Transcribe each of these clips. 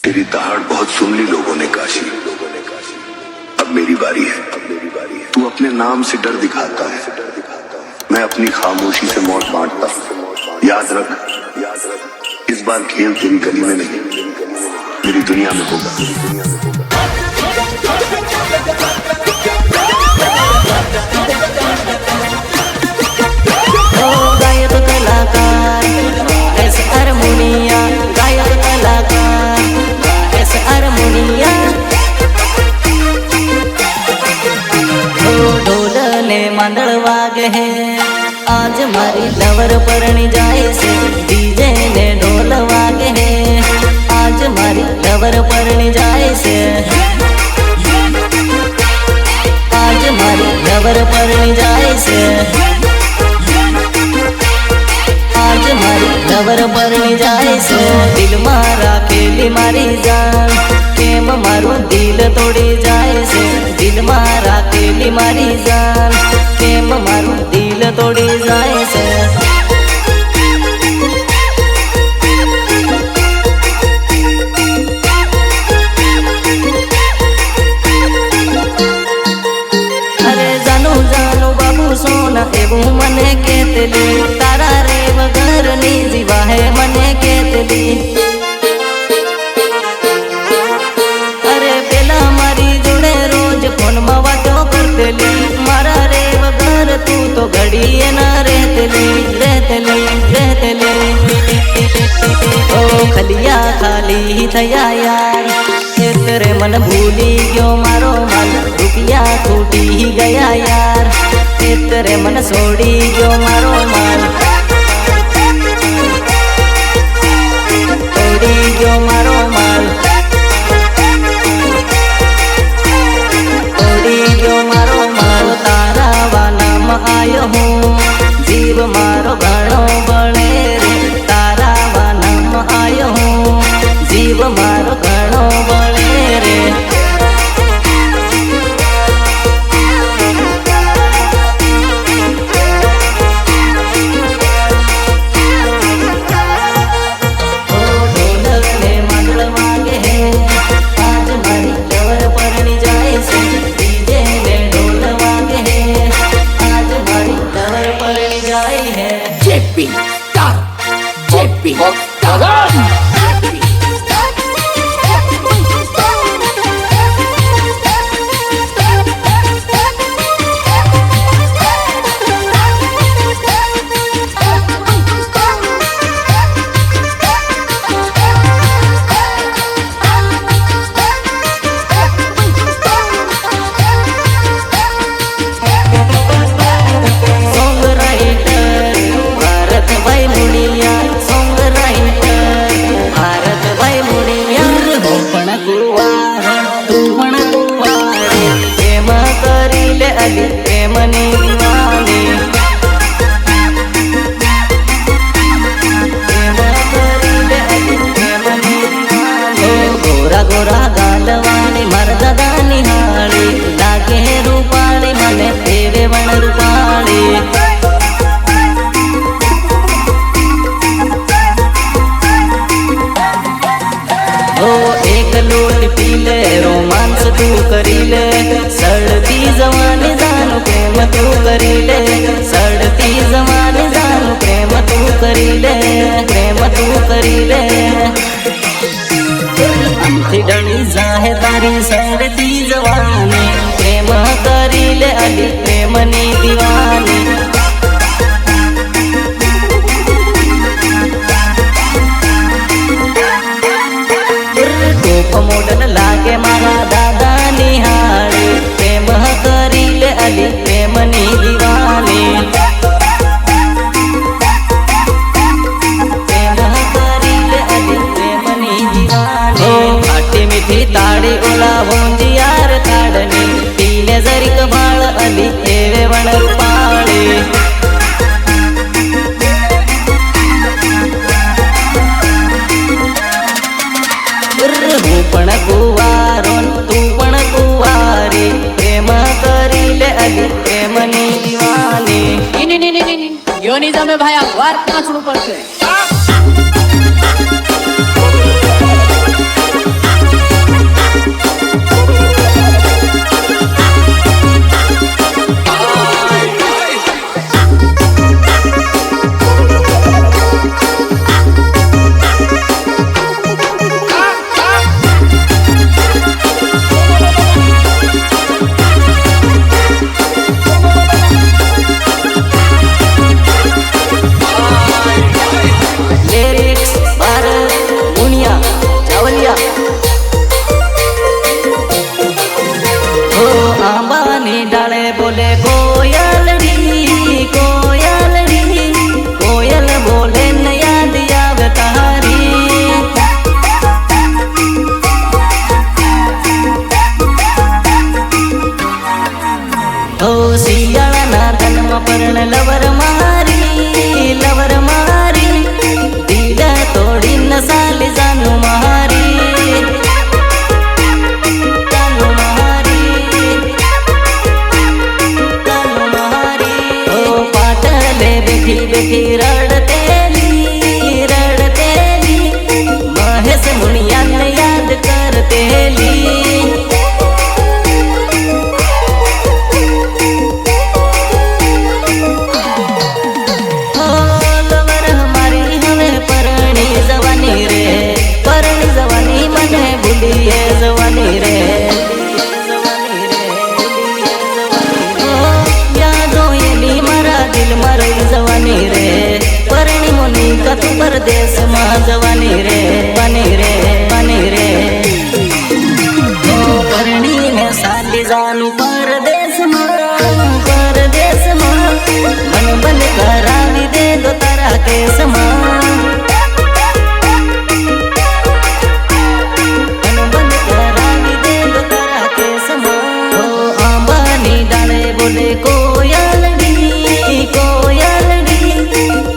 तेरी दहाड़ बहुत सुन ली लोगों ने काशी। अब मेरी बारी है। तू अपने नाम से डर दिखाता है, मैं अपनी खामोशी से मौत बांटता हूँ। याद रख, इस बार खेल तेरी गली में नहीं, मेरी दुनिया में होगा। गायक कलाकार ऐसे हारमोनिया, गायक कलाकार ऐसे हारमोनिया। ढोल ने मांदड़ वागे है, आज मारी लवर परणी जाए से। डीजे ने ढोल वागे है, आज मारी लवर परणी जाए से। आज मारी लवर परणी जाए से। आज मारी लवर परणी जाए से। दिल मारा खेली मारी जान, केम मारू दिल तोड़ी जाए से। दिल मारा खेली मारी जान, केम मारू दिल तोड़ी जाए से। अरे जानू जानू बाबू सोना एवं मने केतली, तारा रे वगर नी जीवा है मने केतली। अरे पेला मारी जोड़े रोज फोन में वातो करतेली, मारा रे वगर तू तो घड़ी न रहतली रहतली रहतली। ओ खलिया खाली थया यार, तेरे मन भूली गयो मारो मन। रुपया टूटी ही गया यार, तेरे मन छोड़ी गयो मारो मन। छोड़ी गयो मारो मन, छोड़ी गयो मारो मन। तारा वाला में आयो हूँ, जीव मारो घणो बने रे। तारा वाला में आयो हूँ, जीव मारो घणो बने रे। गोरा गालवाणी मरदा निहाड़ी, लागे रूपाणी मने तेरे वन रूपाणी। ओ एक लोट पी ले, रोमांस तू करी ले। सड़ती जवानी जानू प्रेम तू करी ले। सड़ती जवानी जानू प्रेम तू करी ले, प्रेम तू करी ले। डणी जाहे तारी सड़ती जवानी, प्रेम करी ले अली प्रेम नी दीवानी। टोप मोडन लागे मारा दादा निहाड़ी, प्रेम करी ले अली प्रेम नी दीवानी। ताड़ी ओला होंजी यार ताड़नी, पीले जरी कबाल अली तेरे वन रूपाली। हूँ पण कुवारो तू पण कुवारी, प्रेम करी ले अली प्रेम नी दीवानी। यो निजामे भाया वार्ता सुरू पड़ते। બેઠી રડતેલી રડતેલી મહેશ મુનિયાને યાદ કરતેલી जवानी रे यादो येली मारा दिल मारी जवानी रे परणी मोनी कतु परदेश मा जवानी रे पानी रे पानी रे परणी ने साली जानू परदेश मा मन बन करावी दे दो तारा केस मा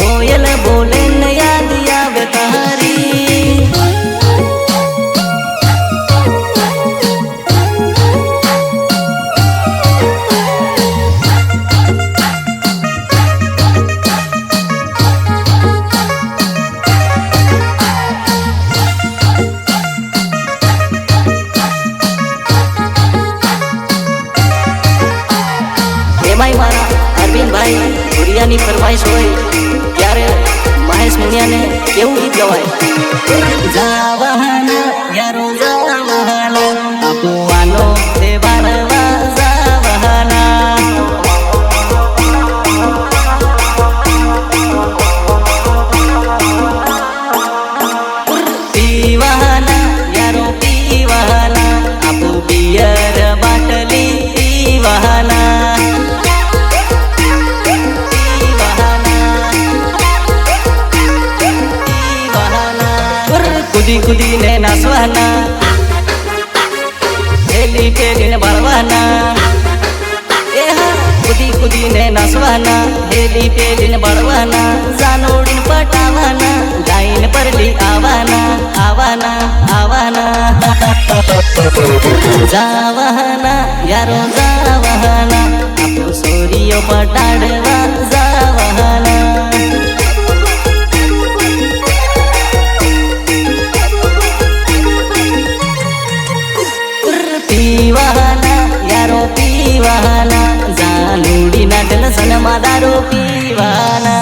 कोयल बोले न याद आवे तारी भाई मारा अरविंद भाई भुरियानी फरमाइश होय ત્યારે મહેશ મુનિયાને કેવું ગીત ગવાય જાવાના યારો જાવાના આપવાનો તે બારવા જાવાના પીવાના યારો પીવાના આપો બિયર બાટલી પીવાના कुदी कुदी ने नाचवाना हेली पेली ने बाळवाना कुदी कुदी ने नाचवाना हेली पेली ने बाळवाना जानोडीन पटावाना लाईन परली आवाना आवाना आवाना जावाना यारो जावाना आपो सोरियो पटाडवा जावाना पीवाना यारो पीवाना जानूडी नाटल सनमा दारू पीवाना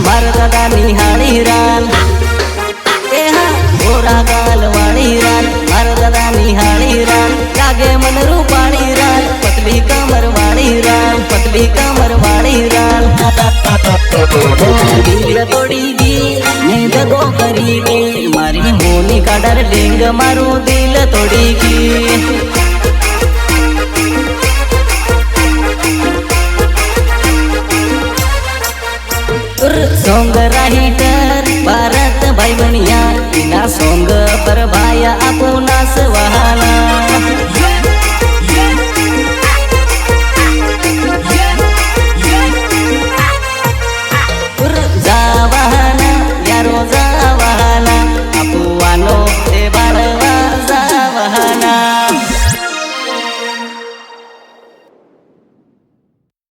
मारा दादा निहाली हिरान गोरा गाल वाली हिरान मारा दादा निहाली हिरान लागे मन रूपाली हिरान पतली कमर वाली हिरान पतली कमर वाली हिरान दिल तोड़ी दी ने दगो करी दी मारी मोनी का डर लेंग मारू दिल तोड़ी की सोंग राइटर भारत भाई बनिया बिना सोंग पर भाया आपो नास